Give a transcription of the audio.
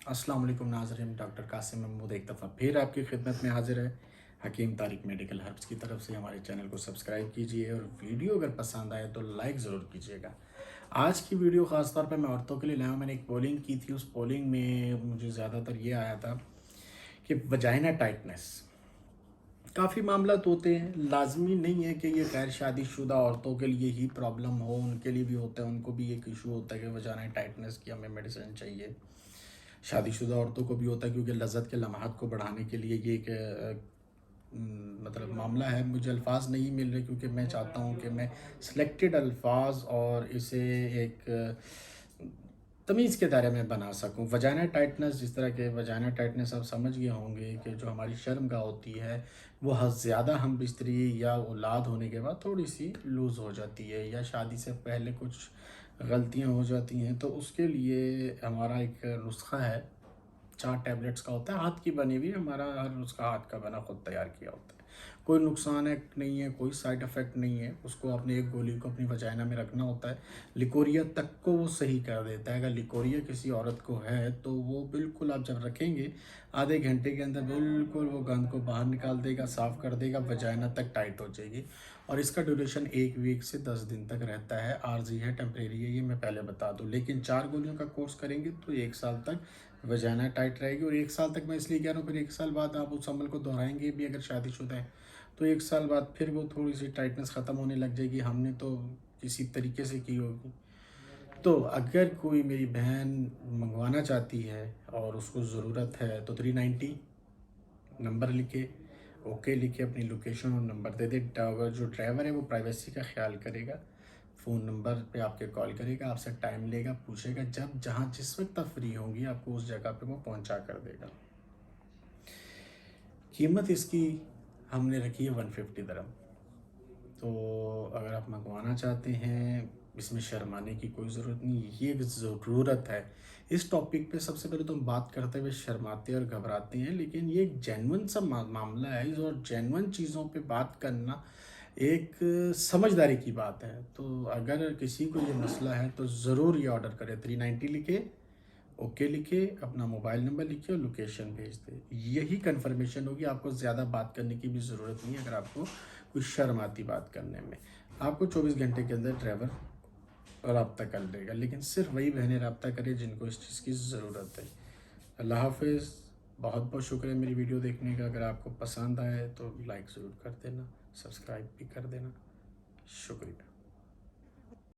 अस्सलाम वालेकुम नाज़रीन, डॉक्टर कासिम महमूद एक दफ़ा फिर आपकी खिदमत में हाज़िर है। हकीम तारिक मेडिकल हर्ब्स की तरफ से हमारे चैनल को सब्सक्राइब कीजिए और वीडियो अगर पसंद आए तो लाइक ज़रूर कीजिएगा। आज की वीडियो ख़ास तौर पे मैं औरतों के लिए लाया हूँ। मैंने एक पोलिंग की थी, उस पोलिंग में मुझे ज़्यादातर ये आया था कि वजाइना टाइटनेस काफ़ी मामलात होते हैं। लाज़मी नहीं है कि ये गैर शादीशुदा औरतों के लिए ही प्रॉब्लम हो, उनके लिए भी होता है, उनको भी एक इशू होता है कि वजाइना टाइटनेस की हमें मेडिसिन चाहिए। शादीशुदा औरतों को भी होता है क्योंकि लज़्ज़त के लम्हात को बढ़ाने के लिए ये एक मतलब मामला है। मुझे अल्फाज नहीं मिल रहे क्योंकि मैं चाहता हूँ कि मैं सिलेक्टेड अल्फाज और इसे एक तमीज़ के दायरे में बना सकूँ। वजाइना टाइटनेस, जिस तरह के वजाइना टाइटनेस आप समझ गए होंगे कि जो हमारी शर्मगाह होती है वो ज़्यादा हम बिस्तरी या औलाद होने के बाद थोड़ी सी लूज़ हो जाती है, या शादी से पहले कुछ गलतियाँ हो जाती हैं, तो उसके लिए हमारा एक नुस्खा है। 4 टैबलेट्स का होता है, हाथ की बनी हुई। हमारा हर उसका हाथ का बना खुद तैयार किया होता है। कोई नुकसान है नहीं है, कोई साइड इफ़ेक्ट नहीं है। उसको आपने एक गोली को अपनी वजाइना में रखना होता है। लिकोरिया तक को वो सही कर देता है। अगर लिकोरिया किसी औरत को है तो वो बिल्कुल आप जब रखेंगे आधे घंटे के अंदर बिल्कुल वो गंद को बाहर निकाल देगा, साफ़ कर देगा, वजाइना तक टाइट हो जाएगी। और इसका ड्यूरेशन 1 वीक से 10 दिन तक रहता है। आर्जी है, टेम्परेरी है, ये मैं पहले बता दूँ। लेकिन 4 गोलियों का कोर्स करेंगे तो 1 साल तक वजाना टाइट रहेगी। और 1 साल तक मैं इसलिए कह रहा हूँ, फिर 1 साल बाद आप उस अमल को दोहराएंगे भी अगर शादीशुदा है तो 1 साल बाद फिर वो थोड़ी सी टाइटनेस ख़त्म होने लग जाएगी, हमने तो किसी तरीके से की होगी। तो अगर कोई मेरी बहन मंगवाना चाहती है और उसको ज़रूरत है तो 390 नंबर लिखे, ओके लिखे, अपनी लोकेशन और नंबर दे दे। अगर जो ड्राइवर है वो प्राइवेसी का ख्याल करेगा, फ़ोन नंबर पे आपके कॉल करेगा, आपसे टाइम लेगा, पूछेगा, जब जहाँ जिस वक्त आप फ्री होंगी आपको उस जगह पे वो पहुंचा कर देगा। कीमत इसकी हमने रखी है 150 दरम। तो अगर आप मंगवाना चाहते हैं, इसमें शर्माने की कोई ज़रूरत नहीं, ये एक ज़रूरत है। इस टॉपिक पे सबसे पहले तो हम बात करते हुए शर्माते और घबराते हैं, लेकिन ये एक जेन्युइन सा मामला है और जेन्युइन चीज़ों पे बात करना एक समझदारी की बात है। तो अगर किसी को ये मसला है तो ज़रूर ये ऑर्डर करें। 390 लिखे, ओके लिखे, अपना मोबाइल नंबर लिखे और लोकेशन भेज दें। यही कन्फर्मेशन होगी, आपको ज़्यादा बात करने की भी ज़रूरत नहीं है। अगर आपको कोई शर्म आती बात करने में, आपको 24 घंटे के अंदर ड्राइवर रब्ता कर लेगा, लेकिन सिर्फ वही बहनें रब्ता करें जिनको इस चीज़ की ज़रूरत है। अल्लाह हाफिज़। बहुत बहुत शुक्रिया मेरी वीडियो देखने का। अगर आपको पसंद आए तो लाइक ज़रूर कर देना, सब्सक्राइब भी कर देना। शुक्रिया।